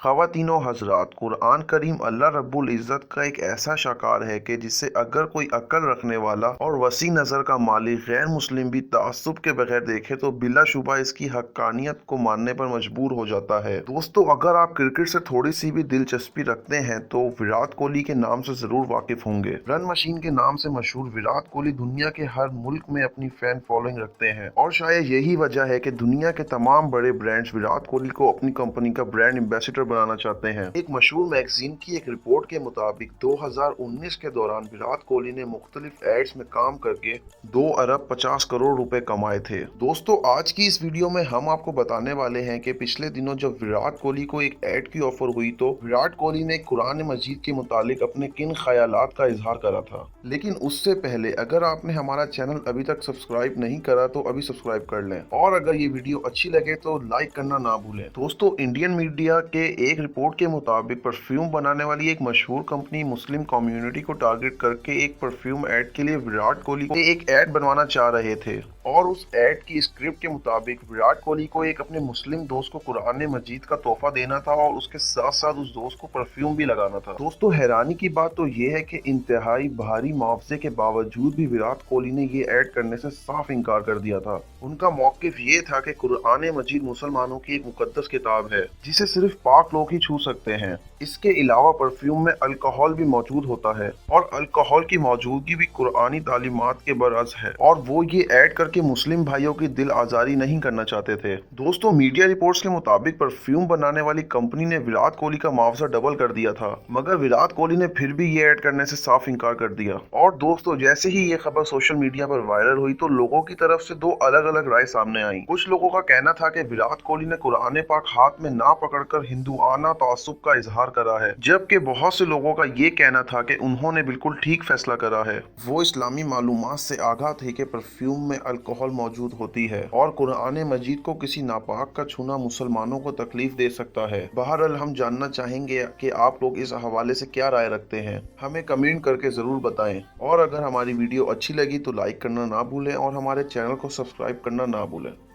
ख़वातीनो हज़रात, कुरान करीम अल्लाह रब्बुल इज़्ज़त का एक ऐसा शाकार है कि जिसे अगर कोई अक्ल रखने वाला और वसी नज़र का मालिक गैर मुस्लिम भी तासुब के बगैर देखे तो बिलाशुबा इसकी हक्कानियत को मानने पर मजबूर हो जाता है। दोस्तों, अगर आप क्रिकेट से थोड़ी सी भी दिलचस्पी रखते हैं तो विराट कोहली के नाम से ज़रूर वाकिफ होंगे। रन मशीन के नाम से मशहूर विराट कोहली दुनिया के हर मुल्क में अपनी फैन फॉलोइंग रखते हैं और शायद यही वजह है कि दुनिया के तमाम बड़े ब्रांड्स विराट कोहली को अपनी कंपनी का ब्रांड एम्बेसडर बनाना चाहते हैं। एक मशहूर मैगजीन की एक रिपोर्ट के मुताबिक 2019 के दौरान विराट कोहली ने मुख्तलिफ एड्स में काम करके 2 अरब 50 करोड़ रुपए कमाए थे। दोस्तों, आज की इस वीडियो में हम आपको बताने वाले हैं कि पिछले दिनों जब विराट कोहली को एक एड की ऑफर हुई तो विराट कोहली ने कुरान मजीद के मुतालिक अपने किन ख्यालात का इजहार करा था। लेकिन उससे पहले अगर आपने हमारा चैनल अभी तक सब्सक्राइब नहीं करा तो अभी सब्सक्राइब कर लें और अगर ये वीडियो अच्छी लगे तो लाइक करना ना भूलें। दोस्तों, इंडियन मीडिया के एक रिपोर्ट के मुताबिक परफ्यूम बनाने वाली एक मशहूर कंपनी मुस्लिम कम्युनिटी को टारगेट करके एक परफ्यूम ऐड के लिए विराट कोहली को एक ऐड बनवाना चाह रहे थे और उस ऐड की स्क्रिप्ट के मुताबिक विराट कोहली को एक अपने मुस्लिम दोस्त को कुरान मजीद का तोहफा देना था और उसके साथ साथ उस दोस्त को परफ्यूम भी लगाना था। दोस्तों, हैरानी की बात तो ये है कि इंतहाई भारी मुआवजे के बावजूद भी विराट कोहली ने ये ऐड करने से साफ इनकार कर दिया था। उनका मौकिफ ये था कि कुरान मजीद मुसलमानों की एक मुकद्दस किताब है जिसे सिर्फ पाक लोग ही छू सकते हैं। इसके अलावा परफ्यूम में अल्कोहल भी मौजूद होता है और अल्कोहल की मौजूदगी भी कुरानी तालीमात के बरअक्स है और वो ये ऐड करके मुस्लिम भाइयों की दिल आजारी नहीं करना चाहते थे। दोस्तों, मीडिया रिपोर्ट्स के मुताबिक परफ्यूम बनाने वाली कंपनी ने विराट कोहली का मुआवजा डबल कर दिया था, मगर विराट कोहली ने फिर भी ये ऐड करने से साफ इनकार कर दिया। और दोस्तों, जैसे ही ये खबर सोशल मीडिया पर वायरल हुई तो लोगों की तरफ से 2 अलग अलग राय सामने आई। कुछ लोगों का कहना था कि विराट कोहली ने कुरान पाक हाथ में ना पकड़कर हिंदुआना तासुब का इजहार करा है, जबकि बहुत से लोगों का ये कहना था कि उन्होंने बिल्कुल ठीक फैसला करा है। वो इस्लामी मालूमात से आगाह थे कि परफ्यूम में अल्कोहल मौजूद होती है और कुरान मजीद को किसी नापाक का छूना मुसलमानों को तकलीफ दे सकता है। बहरहाल, हम जानना चाहेंगे कि आप लोग इस हवाले से क्या राय रखते हैं, हमें कमेंट करके जरूर बताएं और अगर हमारी वीडियो अच्छी लगी तो लाइक करना ना भूलें और हमारे चैनल को सब्सक्राइब करना ना भूलें।